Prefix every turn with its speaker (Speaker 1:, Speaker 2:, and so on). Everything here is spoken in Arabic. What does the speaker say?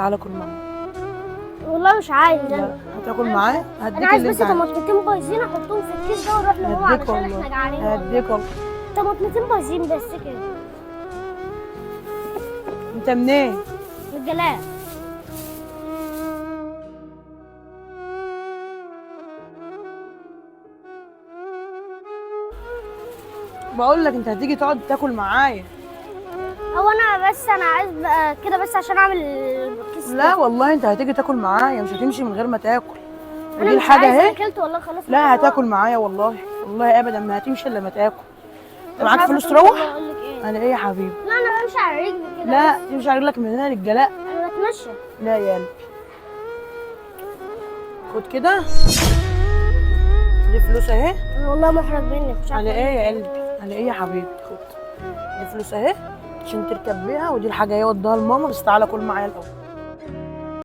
Speaker 1: تعالى كل معايا.
Speaker 2: والله مش عايز
Speaker 1: لا
Speaker 2: انا.
Speaker 1: هتاكل معايا؟
Speaker 2: انا
Speaker 1: هديك
Speaker 2: عايز
Speaker 1: اللي
Speaker 2: بس
Speaker 1: انت عايزه.
Speaker 2: طماطمتين بايظين احطهم في الكيس ده واروح لماما
Speaker 1: هديك
Speaker 2: علشان احنا
Speaker 1: والله،
Speaker 2: جعانين والله.
Speaker 1: هديك والله.
Speaker 2: طماطمتين بايظين بس كده.
Speaker 1: انت منين؟
Speaker 2: من الجلاء.
Speaker 1: بقول لك انت هتيجي تقعد تاكل معايا.
Speaker 2: هو انا عايز بقى كده بس عشان اعمل الكيس
Speaker 1: لا
Speaker 2: ده.
Speaker 1: والله انت هتيجي تاكل معايا، مش هتمشي من غير ما تاكل.
Speaker 2: انا
Speaker 1: ودي
Speaker 2: مش
Speaker 1: الحاجه
Speaker 2: عايز،
Speaker 1: اهي.
Speaker 2: انا اكلت والله خلاص.
Speaker 1: لا هتاكل معايا والله، والله ابدا ما هتمشي الا لما تاكل. انت
Speaker 2: مش
Speaker 1: معاك
Speaker 2: عارفة
Speaker 1: فلوس
Speaker 2: أقول
Speaker 1: تروح؟
Speaker 2: اقول لك ايه.
Speaker 1: انا ايه يا حبيبي؟
Speaker 2: لا انا بمشي على رجلي كده.
Speaker 1: لا
Speaker 2: بس.
Speaker 1: تمشي على رجلك من هنا للجلاء.
Speaker 2: انا بتمشى.
Speaker 1: لا يا قلبي، خد كده، دي فلوس اهي.
Speaker 2: انا والله محرج منك مش عارفه.
Speaker 1: على ايه يا قلبي؟ على ايه يا حبيبي؟ خد دي فلوس اهي عشان تركب بيها، ودي الحاجه اهي وديها لماما، بس تعالى كل معايا الاول.